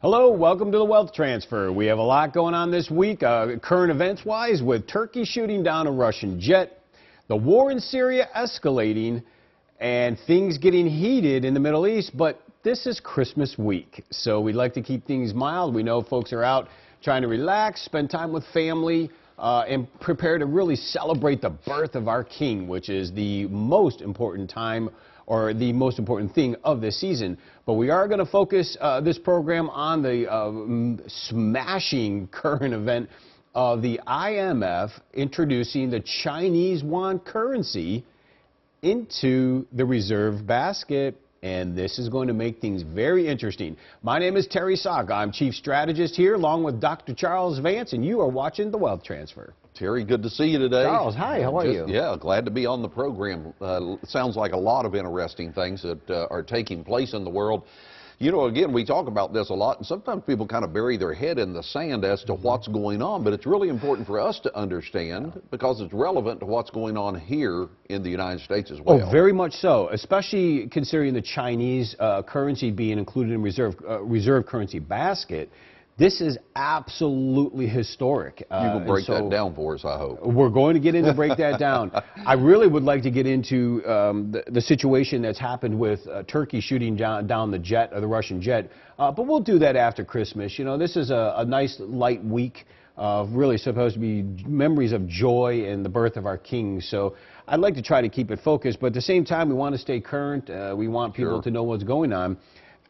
Hello, welcome to the Wealth Transfer. We have a lot going on this week, current events-wise, with Turkey shooting down a Russian jet, the war in Syria escalating, and things getting heated in the Middle East. But this is Christmas week, so we'd like to keep things mild. We know folks are out trying to relax, spend time with family, and prepare to really celebrate the birth of our King, which is the most important time or the most important thing of this season. But we are going to focus this program on the smashing current event of the IMF introducing the Chinese yuan currency into the reserve basket. And this is going to make things very interesting. My name is Terry Sock. I'm Chief Strategist here, along with Dr. Charles Vance, and you are watching The Wealth Transfer. Terry, good to see you today. Charles, hi, how are you? Yeah, glad to be on the program. Sounds like a lot of interesting things that are taking place in the world. You know, again, we talk about this a lot, and sometimes people kind of bury their head in the sand as to what's going on, but it's really important for us to understand because it's relevant to what's going on here in the United States as well. Oh, very much so, especially considering the Chinese currency being included in reserve currency basket. This is absolutely historic. You will break that down for us, I hope. We're going to get into break that down. I really would like to get into the situation that's happened with Turkey shooting down the jet, or the Russian jet, but we'll do that after Christmas. You know, this is a nice light week of really supposed to be memories of joy and the birth of our King. So I'd like to try to keep it focused, but at the same time, we want to stay current. We want people to know what's going on.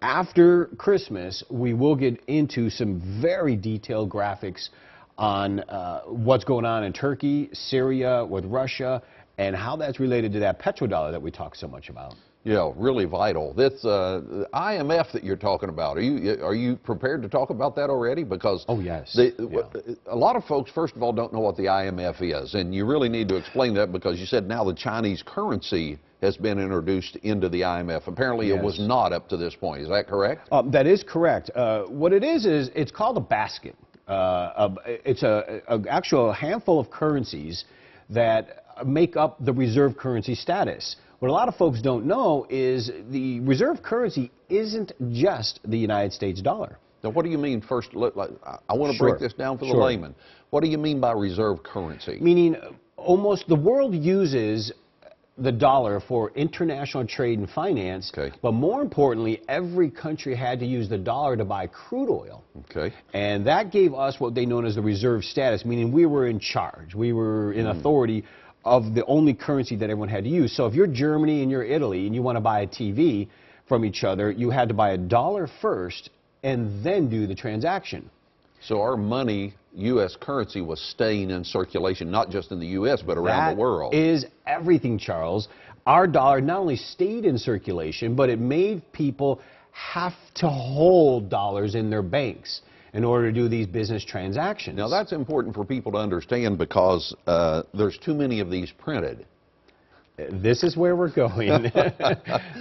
After Christmas, we will get into some very detailed graphics on what's going on in Turkey, Syria, with Russia, and how that's related to that petrodollar that we talk so much about. Yeah, really vital. This the IMF that you're talking about, are you prepared to talk about that already? Because oh yes, a lot of folks, first of all, don't know what the IMF is, and you really need to explain that because you said now the Chinese currency has been introduced into the IMF. Apparently it was not up to this point. Is that correct? That is correct. What it is it's called a basket. It's an actual handful of currencies that make up the reserve currency status. What a lot of folks don't know is the reserve currency isn't just the United States dollar. Now, what do you mean first? I want to break this down for the layman. What do you mean by reserve currency? Meaning almost the world uses the dollar for international trade and finance, but more importantly, every country had to use the dollar to buy crude oil. And that gave us what they known as the reserve status, meaning we were in charge. We were in authority of the only currency that everyone had to use. So if you're Germany and you're Italy and you want to buy a TV from each other, you had to buy a dollar first and then do the transaction. So our money, U.S. currency, was staying in circulation, not just in the U.S., but around the world. That is everything, Charles. Our dollar not only stayed in circulation, but it made people have to hold dollars in their banks in order to do these business transactions. Now, that's important for people to understand because there's too many of these printed. This is where we're going.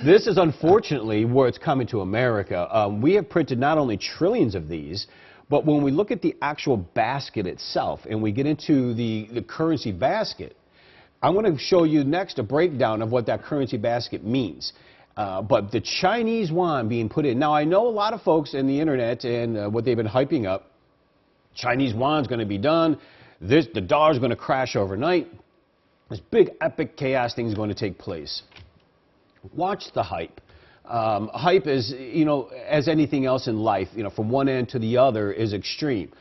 This is unfortunately where it's coming to America. We have printed not only trillions of these, but when we look at the actual basket itself and we get into the currency basket, I'm going to show you next a breakdown of what that currency basket means. But the Chinese yuan being put in. Now, I know a lot of folks in the internet and what they've been hyping up, Chinese yuan's going to be done, the dollar's going to crash overnight, this big epic chaos thing is going to take place. Watch the hype. Hype is, you know, as anything else in life, you know, from one end to the other is extreme.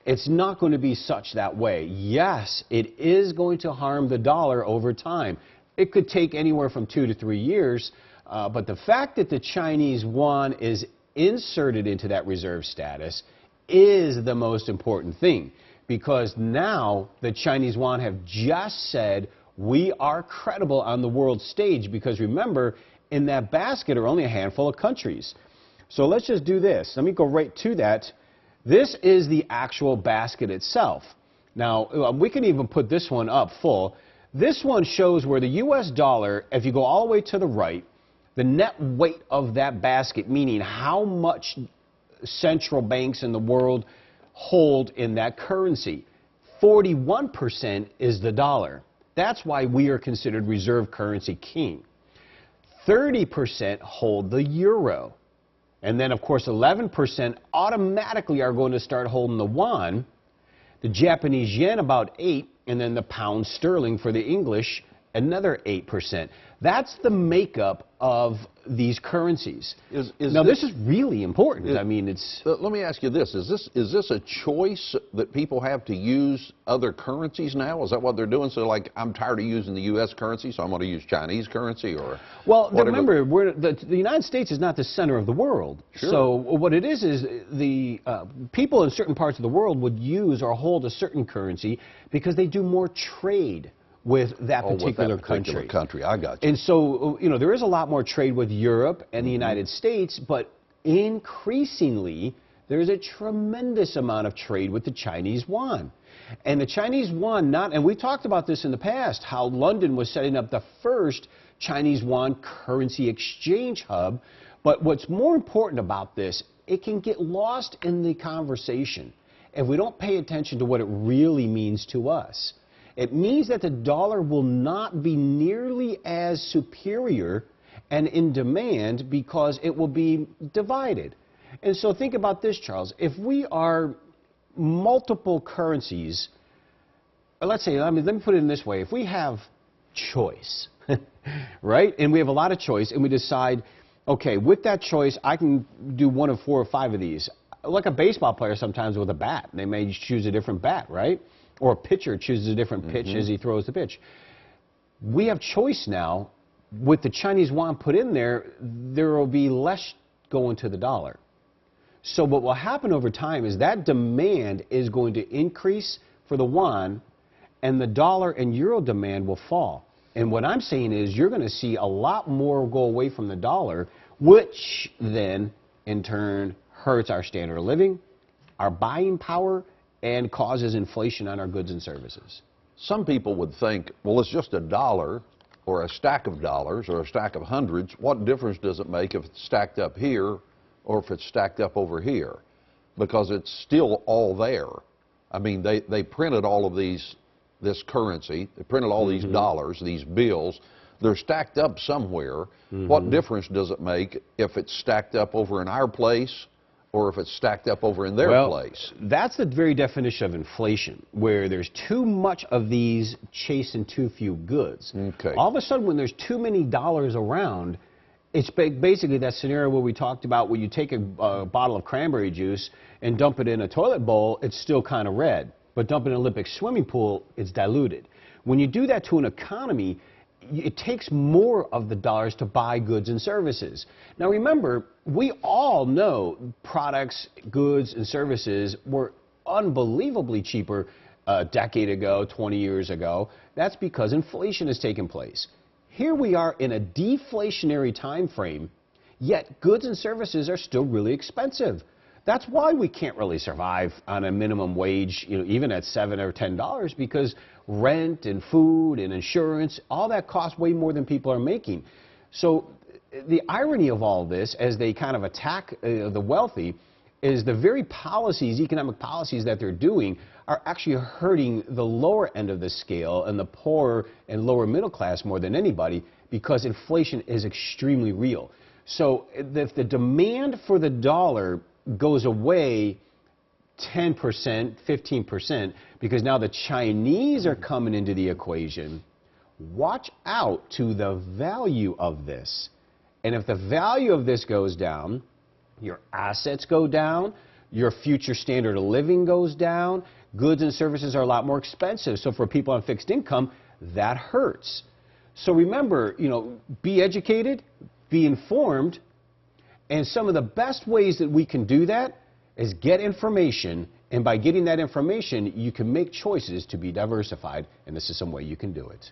It's not going to be such that way. Yes, it is going to harm the dollar over time. It could take anywhere from 2 to 3 years, but the fact that the Chinese yuan is inserted into that reserve status is the most important thing, because now the Chinese yuan have just said we are credible on the world stage, because remember, in that basket are only a handful of countries. So let's just do this. Let me go right to that. This is the actual basket itself. Now, we can even put this one up full. This one shows where the U.S. dollar, if you go all the way to the right, the net weight of that basket, meaning how much central banks in the world hold in that currency. 41% is the dollar. That's why we are considered reserve currency king. 30% hold the euro. And then, of course, 11% automatically are going to start holding the yuan, the Japanese yen about 8%, and then the pound sterling for the English, another 8%. That's the makeup of these currencies. Now, this is really important. I mean, it's... Let me ask you this. Is this a choice that people have to use other currencies now? Is that what they're doing? So, like, I'm tired of using the U.S. currency, so I'm going to use Chinese currency, or... Well, remember, the United States is not the center of the world. Sure. So what it is the people in certain parts of the world would use or hold a certain currency because they do more trade with that particular country. I got you. And so, you know, there is a lot more trade with Europe and the United States, but increasingly, there's a tremendous amount of trade with the Chinese yuan. And the Chinese yuan, and we talked about this in the past, how London was setting up the first Chinese yuan currency exchange hub. But what's more important about this, it can get lost in the conversation if we don't pay attention to what it really means to us. It means that the dollar will not be nearly as superior and in demand because it will be divided. And so think about this, Charles. If we are multiple currencies, let's say, let me put it in this way. If we have choice, right, and we have a lot of choice, and we decide, okay, with that choice, I can do one of 4 or 5 of these. Like a baseball player sometimes with a bat. They may choose a different bat, right? Or a pitcher chooses a different pitch as he throws the pitch. We have choice now. With the Chinese yuan put in there, there will be less going to the dollar. So what will happen over time is that demand is going to increase for the yuan, and the dollar and euro demand will fall. And what I'm saying is you're going to see a lot more go away from the dollar, which then, in turn, hurts our standard of living, our buying power, and causes inflation on our goods and services. Some people would think, well, it's just a dollar or a stack of dollars or a stack of hundreds. What difference does it make if it's stacked up here or if it's stacked up over here? Because it's still all there. I mean, they printed all of this currency. They printed all these dollars, these bills. They're stacked up somewhere. What difference does it make if it's stacked up over in our place or if it's stacked up over in their place? That's the very definition of inflation, where there's too much of these chasing too few goods. Okay. All of a sudden, when there's too many dollars around, it's basically that scenario where we talked about where you take a bottle of cranberry juice and dump it in a toilet bowl, it's still kind of red. But dump it in an Olympic swimming pool, it's diluted. When you do that to an economy, it takes more of the dollars to buy goods and services. Now remember, we all know products, goods, and services were unbelievably cheaper a decade ago, 20 years ago. That's because inflation has taken place. Here we are in a deflationary time frame, yet goods and services are still really expensive. That's why we can't really survive on a minimum wage, you know, even at $7 or $10, because rent and food and insurance, all that costs way more than people are making. So the irony of all this, as they kind of attack the wealthy, is the very policies, economic policies that they're doing are actually hurting the lower end of the scale and the poor and lower middle class more than anybody, because inflation is extremely real. So if the demand for the dollar goes away 10%, 15%, because now the Chinese are coming into the equation, watch out to the value of this. And if the value of this goes down, your assets go down, your future standard of living goes down, goods and services are a lot more expensive. So for people on fixed income, that hurts. So remember, you know, be educated, be informed, and some of the best ways that we can do that is get information, and by getting that information, you can make choices to be diversified, and this is some way you can do it.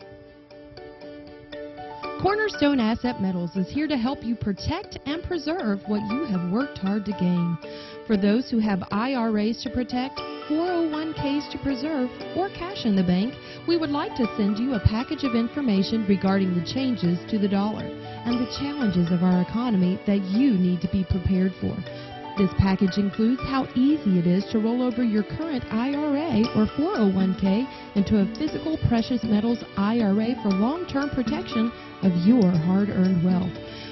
Cornerstone Asset Metals is here to help you protect and preserve what you have worked hard to gain. For those who have IRAs to protect, 401ks to preserve, or cash in the bank, we would like to send you a package of information regarding the changes to the dollar and the challenges of our economy that you need to be prepared for. This package includes how easy it is to roll over your current IRA or 401k into a physical precious metals IRA for long-term protection of your hard-earned wealth.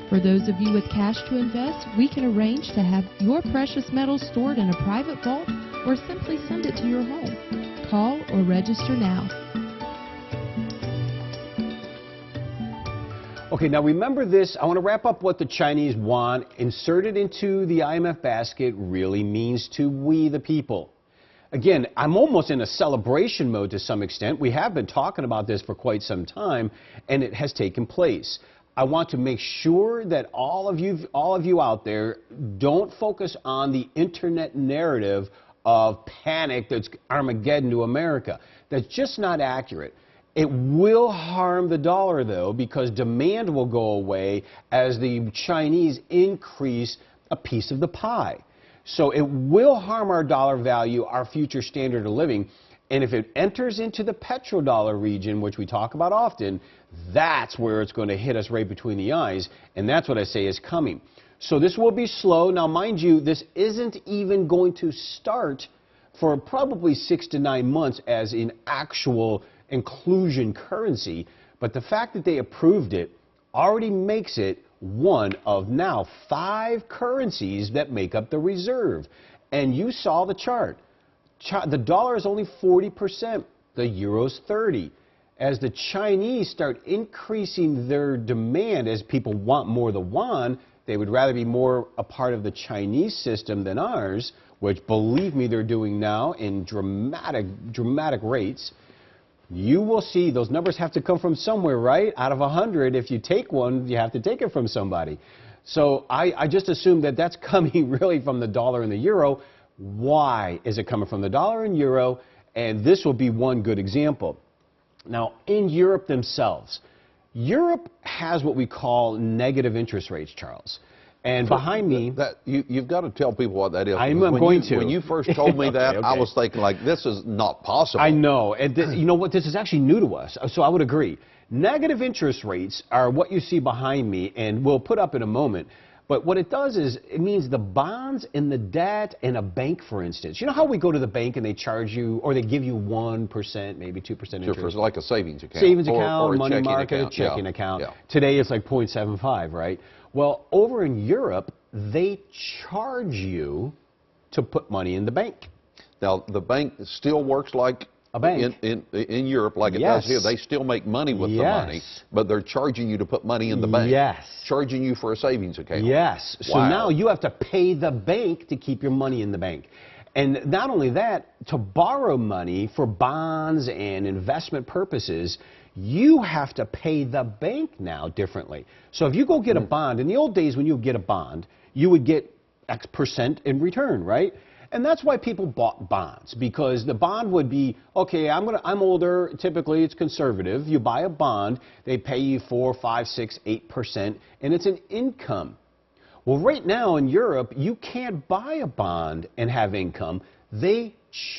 For those of you with cash to invest, we can arrange to have your precious metals stored in a private vault or simply send it to your home. Call or register now. Okay, now remember this. I want to wrap up what the Chinese yuan inserted into the IMF basket really means to we the people. Again, I'm almost in a celebration mode to some extent. We have been talking about this for quite some time, and it has taken place. I want to make sure that all of you out there don't focus on the internet narrative of panic that's Armageddon to America. That's just not accurate. It will harm the dollar, though, because demand will go away as the Chinese increase a piece of the pie. So it will harm our dollar value, our future standard of living. And if it enters into the petrodollar region, which we talk about often, that's where it's going to hit us right between the eyes. And that's what I say is coming. So this will be slow. Now, mind you, this isn't even going to start for probably 6 to 9 months as in actual inclusion currency, but the fact that they approved it already makes it one of now 5 currencies that make up the reserve. And you saw the chart. The dollar is only 40%, the euro's 30%. As the Chinese start increasing their demand, as people want more of the yuan, they would rather be more a part of the Chinese system than ours, which, believe me, they're doing now in dramatic rates. You will see those numbers have to come from somewhere, right? Out of 100, if you take one, you have to take it from somebody. So I just assume that that's coming really from the dollar and the euro. Why is it coming from the dollar and euro? And this will be one good example. Now, in Europe themselves, Europe has what we call negative interest rates, Charles. And behind me... You've got to tell people what that is. I'm going to. When you first told me that, okay. I was thinking, like, this is not possible. I know. And you know what? This is actually new to us, so I would agree. Negative interest rates are what you see behind me, and we'll put up in a moment. But what it does is it means the bonds and the debt in a bank, for instance. You know how we go to the bank and they charge you, or they give you 1%, maybe 2% interest? Sure, for like a savings account. Savings account, or money market, checking account. Yeah. Today it's like 0.75, right? Well, over in Europe, they charge you to put money in the bank. Now, the bank still works like a bank. In Europe, like it does here. They still make money with the money, but they're charging you to put money in the bank. Yes. Charging you for a savings account. Yes. So now you have to pay the bank to keep your money in the bank. And not only that, to borrow money for bonds and investment purposes, you have to pay the bank now differently. So if you go get a bond, in the old days when you would get a bond, you would get X percent in return, right? And that's why people bought bonds, because the bond would be, okay, I'm older, typically it's conservative. You buy a bond, they pay you 4, 5, 6, 8%, and it's an income. Well, right now in Europe, you can't buy a bond and have income. They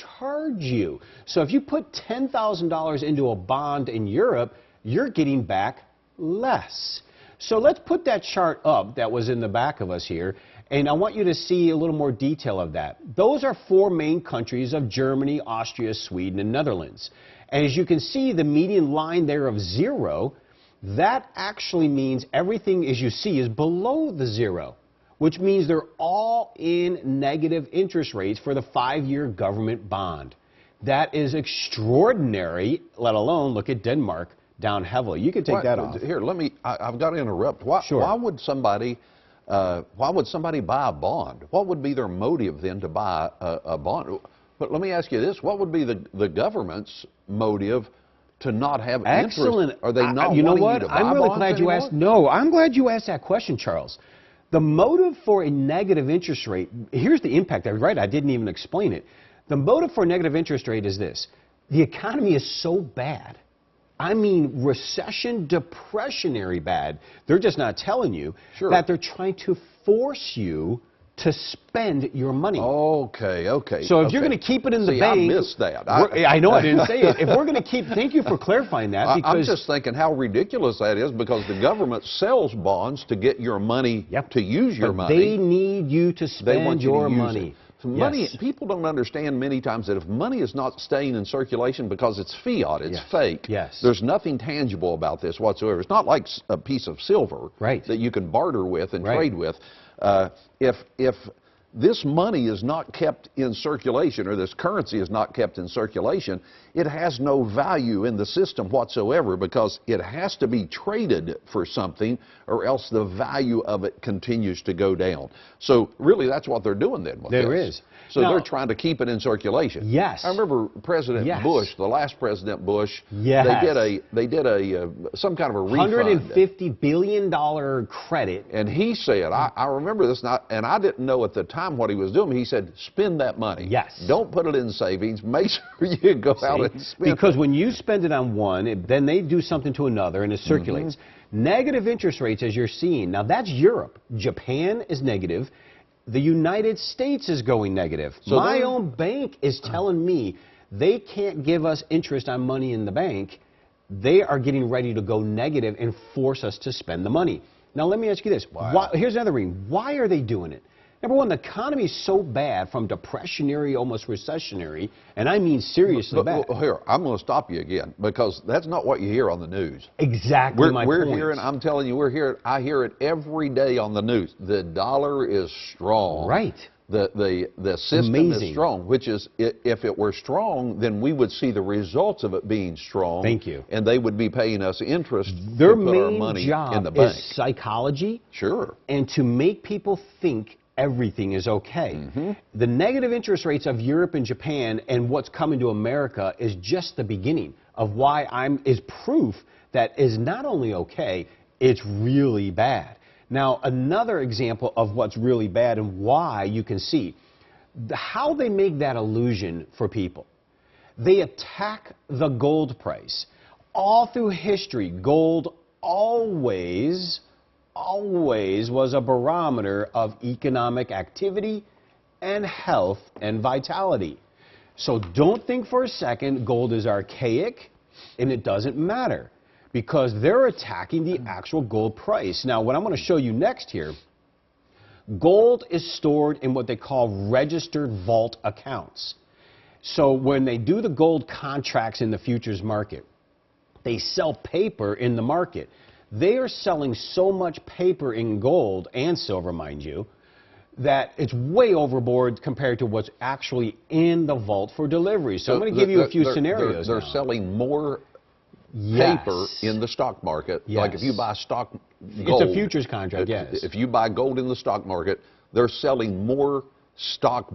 charge you. So if you put $10,000 into a bond in Europe, you're getting back less. So let's put that chart up that was in the back of us here, and I want you to see a little more detail of that. Those are 4 main countries of Germany, Austria, Sweden, and Netherlands. And as you can see, the median line there of 0, that actually means everything, as you see, is below the 0, which means they're all in negative interest rates for the 5-year government bond. That is extraordinary, let alone look at Denmark down heavily. You can take that off. Here, I've got to interrupt. Sure. Why would somebody buy a bond? What would be their motive then to buy a bond? But let me ask you this: what would be the government's motive to not have Excellent. interest? Are they not you know wanting what? you to buy I'm really bonds glad you anymore? asked. No, I'm glad you asked that question, Charles. The motive for a negative interest rate, here's the impact. Right, I didn't even explain it. The motive for a negative interest rate is this: the economy is so bad. I mean, recession, depressionary bad. They're just not telling you that they're trying to force you to spend your money. Okay, okay. So if okay. you're going to keep it in the See, bank, I missed that. I know I didn't say it. If we're going to keep, thank you for clarifying that. Because I'm just thinking how ridiculous that is, because the government sells bonds to get your money, to use your money. They need you to spend your money. Money, Yes. people don't understand many times that if money is not staying in circulation because it's fiat, it's fake. Yes. There's nothing tangible about this whatsoever. It's not like a piece of silver that you can barter with and trade with. If this money is not kept in circulation, or this currency is not kept in circulation, it has no value in the system whatsoever, because it has to be traded for something, or else the value of it continues to go down. So really that's what they're doing then with this. So now, they're trying to keep it in circulation. Yes. I remember President Bush, the last President Bush, they did some kind of a refund. $150 billion credit. And he said, I remember this, and I didn't know at the time what he was doing. He said, spend that money. Yes. Don't put it in savings. Make sure you go out and spend it. Because when you spend it on one, then they do something to another, and it circulates. Negative interest rates, as you're seeing. Now, that's Europe. Japan is negative. The United States is going negative. So my own bank is telling me they can't give us interest on money in the bank. They are getting ready to go negative and force us to spend the money. Now, let me ask you this. Here's another reason. Why are they doing it? Number one, the economy is so bad, from depressionary, almost recessionary, and I mean seriously bad. Here, I'm going to stop you again, because that's not what you hear on the news. Exactly my point. We're hearing, I'm telling you, I hear it every day on the news. The dollar is strong. Right. The system is strong, which is, if it were strong, then we would see the results of it being strong. Thank you. And they would be paying us interest Their to put our main money job in the bank. is psychology. Sure. And to make people think everything is okay. The negative interest rates of Europe and Japan and what's coming to America is just the beginning of why is proof that is not only okay, it's really bad. Now, another example of what's really bad and why you can see how they make that illusion for people. They attack the gold price. All through history, gold always was a barometer of economic activity and health and vitality. So don't think for a second gold is archaic and it doesn't matter, because they're attacking the actual gold price. Now, what I'm going to show you next here, gold is stored in what they call registered vault accounts. So when they do the gold contracts in the futures market, they sell paper in the market. They are selling so much paper in gold and silver, mind you, that it's way overboard compared to what's actually in the vault for delivery. So I'm going to give you a few scenarios. They're selling more paper in the stock market. Like if you buy stock gold. It's a futures contract, If you buy gold in the stock market, they're selling more stock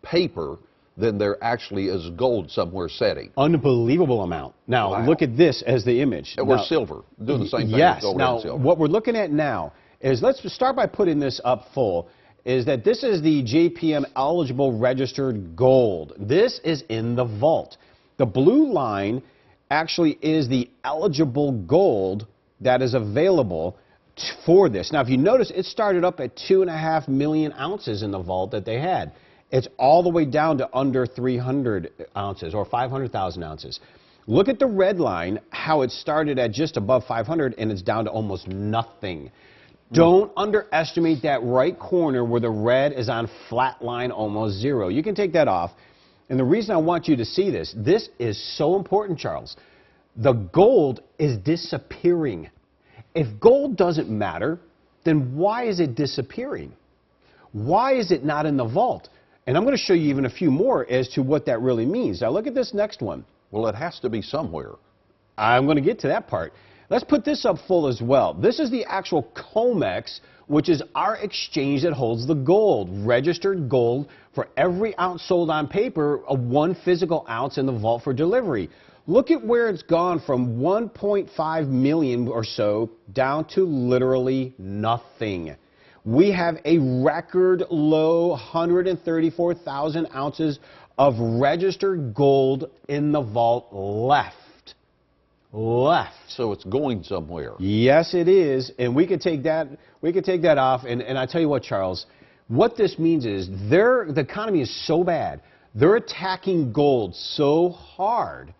paper than there actually is gold somewhere setting. Unbelievable amount. Now, look at this as the image. Or silver, doing the same thing as gold and silver. What we're looking at now is, let's start by putting this up full, is that this is the JPM eligible registered gold. This is in the vault. The blue line actually is the eligible gold that is available for this. Now, if you notice, it started up at 2.5 million ounces in the vault that they had. It's all the way down to under 300 ounces or 500,000 ounces. Look at the red line, how it started at just above 500 and it's down to almost nothing. Don't underestimate that right corner where the red is on flat line, almost zero. You can take that off. And the reason I want you to see this is so important, Charles. The gold is disappearing. If gold doesn't matter, then why is it disappearing? Why is it not in the vault? And I'm going to show you even a few more as to what that really means. Now look at this next one. Well, it has to be somewhere. I'm going to get to that part. Let's put this up full as well. This is the actual COMEX, which is our exchange that holds the gold, registered gold. For every ounce sold on paper, one physical ounce in the vault for delivery. Look at where it's gone from 1.5 million or so down to literally nothing. We have a record low 134,000 ounces of registered gold in the vault left. So it's going somewhere. Yes, it is, and we could take that off. And I tell you what, Charles, What this means is the economy is so bad, they're attacking gold so hard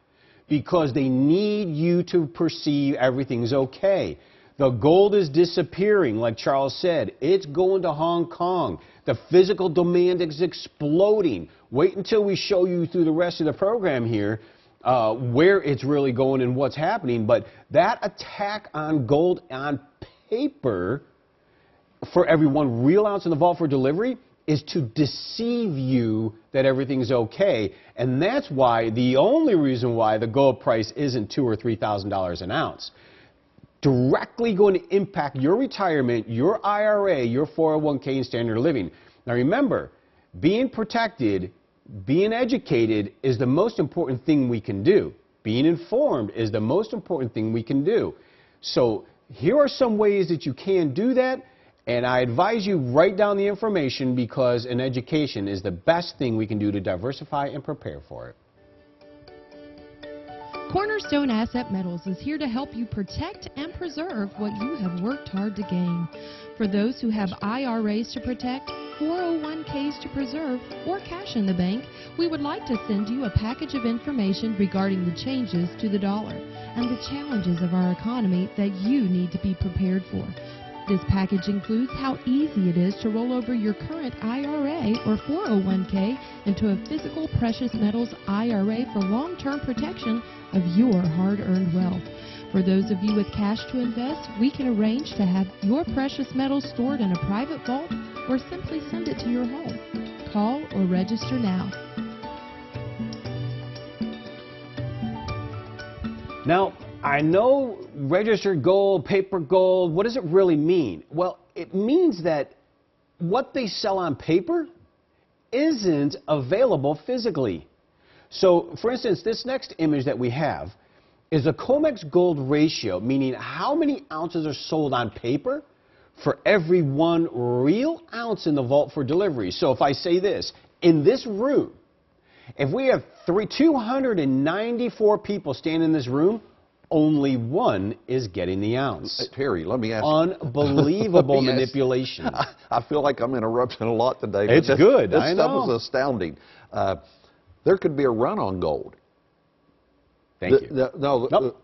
because they need you to perceive everything's okay. The gold is disappearing, like Charles said. It's going to Hong Kong. The physical demand is exploding. Wait until we show you through the rest of the program here where it's really going and what's happening. But that attack on gold on paper for every 1 real ounce in the vault for delivery is to deceive you that everything's okay. And that's why, the only reason why the gold price isn't $2,000 or $3,000 an ounce. Directly going to impact your retirement, your IRA, your 401k and standard of living. Now remember, being protected, being educated is the most important thing we can do. Being informed is the most important thing we can do. So here are some ways that you can do that, and I advise you write down the information because an education is the best thing we can do to diversify and prepare for it. Cornerstone Asset Metals is here to help you protect and preserve what you have worked hard to gain. For those who have IRAs to protect, 401ks to preserve, or cash in the bank, we would like to send you a package of information regarding the changes to the dollar and the challenges of our economy that you need to be prepared for. This package includes how easy it is to roll over your current IRA or 401k into a physical precious metals IRA for long-term protection of your hard-earned wealth. For those of you with cash to invest, we can arrange to have your precious metals stored in a private vault or simply send it to your home. Call or register now. Now, I know registered gold, paper gold, what does it really mean? Well, it means that what they sell on paper isn't available physically. So, for instance, this next image that we have is a COMEX gold ratio, meaning how many ounces are sold on paper for every 1 real ounce in the vault for delivery. So if I say this, in this room, if we have 294 people standing in this room, only 1 is getting the ounce. Terry, let me ask you. Unbelievable manipulation. I feel like I'm interrupting a lot today. It's good, This I stuff know. is astounding. There could be a run on gold. Thank you. Nope.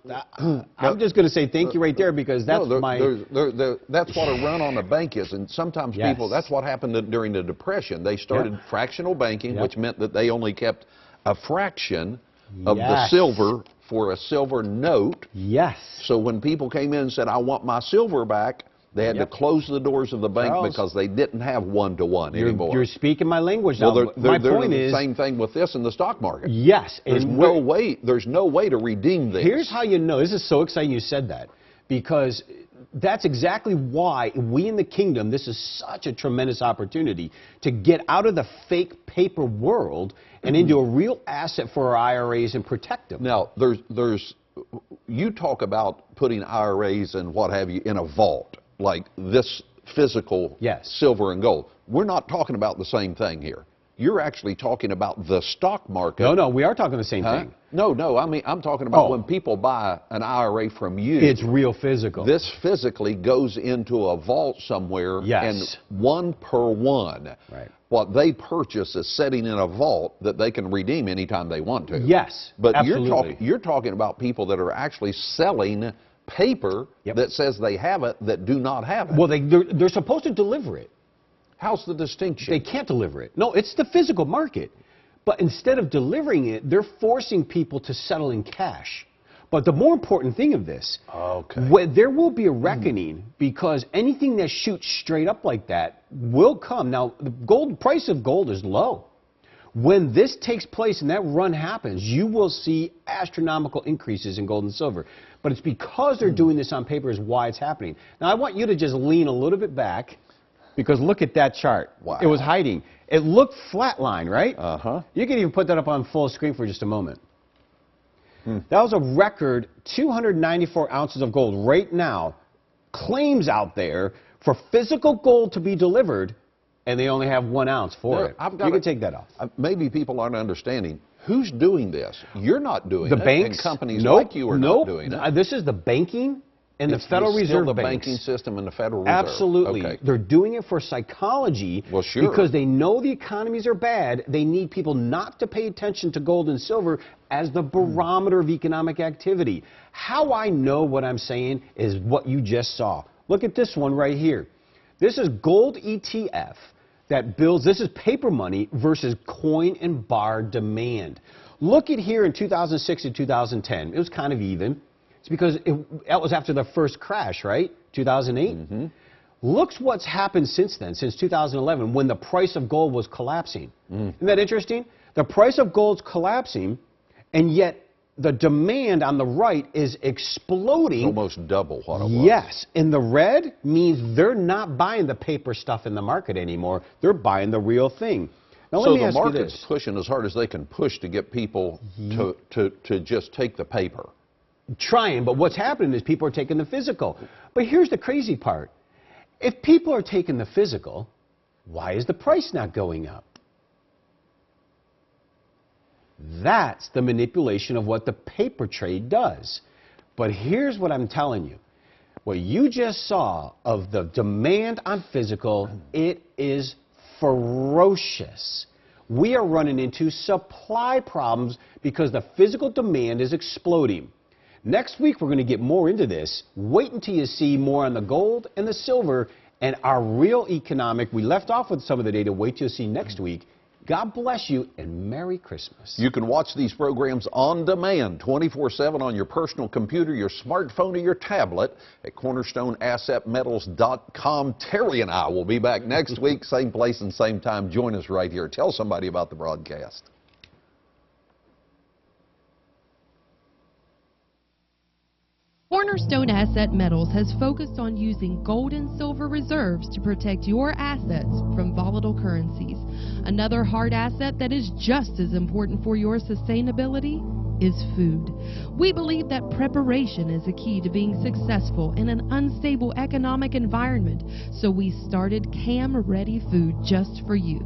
I'm just going to say thank you right there because that's that's what a run on a bank is. And sometimes Yes. people, that's what happened during the Depression. They started fractional banking, which meant that they only kept a fraction of the silver for a silver note. Yes. So when people came in and said, I want my silver back, they had to close the doors of the bank because they didn't have one-to-one anymore. You're speaking my language now. Well, My point the is, same thing with this in the stock market. yes. There's no way to redeem this. Here's how you know. This is so exciting you said that, because that's exactly why we in the kingdom, this is such a tremendous opportunity to get out of the fake paper world and into a real asset for our IRAs and protect them. Now, you talk about putting IRAs and what have you in a vault, like this physical silver and gold. We're not talking about the same thing here. You're actually talking about the stock market. No, we are talking the same thing. No, I mean, I'm talking about when people buy an IRA from you. It's real physical. This physically goes into a vault somewhere, and 1 per 1. Right. What they purchase is sitting in a vault that they can redeem anytime they want to. Yes, but absolutely. you're talking about people that are actually selling paper that says they have it that do not have it. Well, they're supposed to deliver it. How's the distinction? They can't deliver it. No, it's the physical market. But instead of delivering it, they're forcing people to settle in cash. But the more important thing of this, there will be a reckoning because anything that shoots straight up like that will come. Now, the price of gold is low. When this takes place and that run happens, you will see astronomical increases in gold and silver. But it's because they're doing this on paper is why it's happening. Now, I want you to just lean a little bit back because look at that chart. Wow. It was hiding. It looked flatline, right? Uh-huh. You can even put that up on full screen for just a moment. That was a record 294 ounces of gold right now. Claims out there for physical gold to be delivered, and they only have 1 ounce for it. You can take that off. Maybe people aren't understanding. Who's doing this? You're not doing it. The banks, and companies like you are not doing it. This is the banking and the It's Federal still Reserve the banks. banking system and the Federal Reserve. Absolutely. Okay. They're doing it for psychology. Well, sure. Because they know the economies are bad. They need people not to pay attention to gold and silver as the barometer of economic activity. How I know what I'm saying is what you just saw. Look at this one right here. This is gold ETF that builds, this is paper money versus coin and bar demand. Look at here in 2006 and 2010. It was kind of even. It's because that was after the first crash, right? 2008? Mm-hmm. Look what's happened since then, since 2011, when the price of gold was collapsing. Isn't that interesting? The price of gold's collapsing, and yet the demand on the right is exploding. Almost double what it was. Yes. And the red means they're not buying the paper stuff in the market anymore. They're buying the real thing. Now, So let me the ask you market's this. pushing as hard as they can push to get people to just take the paper. Trying, but what's happening is people are taking the physical. But here's the crazy part. If people are taking the physical, why is the price not going up? That's the manipulation of what the paper trade does. But here's what I'm telling you. What you just saw of the demand on physical, it is ferocious. We are running into supply problems because the physical demand is exploding. Next week, we're going to get more into this. Wait until you see more on the gold and the silver and our real economic. We left off with some of the data. Wait till you see next week. God bless you and Merry Christmas. You can watch these programs on demand 24/7 on your personal computer, your smartphone, or your tablet at CornerstoneAssetMetals.com. Terry and I will be back next week, same place and same time. Join us right here. Tell somebody about the broadcast. Cornerstone Asset Metals has focused on using gold and silver reserves to protect your assets from volatile currencies. Another hard asset that is just as important for your sustainability is food. We believe that preparation is a key to being successful in an unstable economic environment, so we started Cam Ready Food just for you.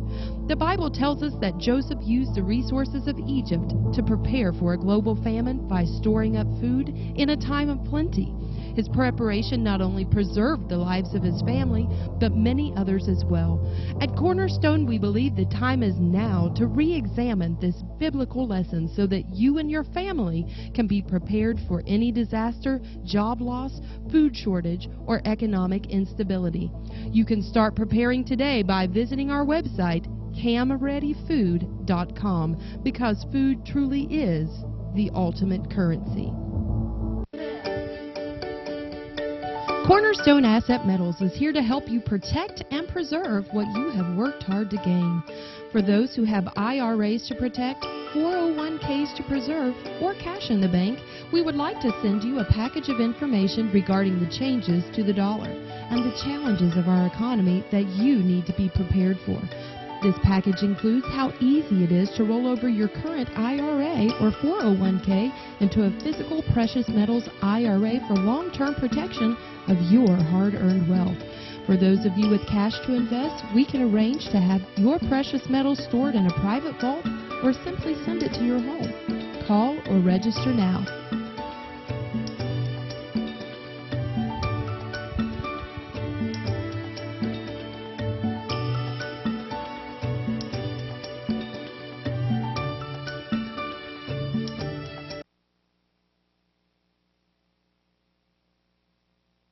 The Bible tells us that Joseph used the resources of Egypt to prepare for a global famine by storing up food in a time of plenty. His preparation not only preserved the lives of his family, but many others as well. At Cornerstone, we believe the time is now to re-examine this biblical lesson so that you and your family can be prepared for any disaster, job loss, food shortage, or economic instability. You can start preparing today by visiting our website, camreadyfood.com, because food truly is the ultimate currency. Cornerstone Asset Metals is here to help you protect and preserve what you have worked hard to gain. For those who have IRAs to protect, 401ks to preserve, or cash in the bank, we would like to send you a package of information regarding the changes to the dollar and the challenges of our economy that you need to be prepared for. This package includes how easy it is to roll over your current IRA or 401k into a physical precious metals IRA for long-term protection of your hard-earned wealth. For those of you with cash to invest, we can arrange to have your precious metals stored in a private vault or simply send it to your home. Call or register now.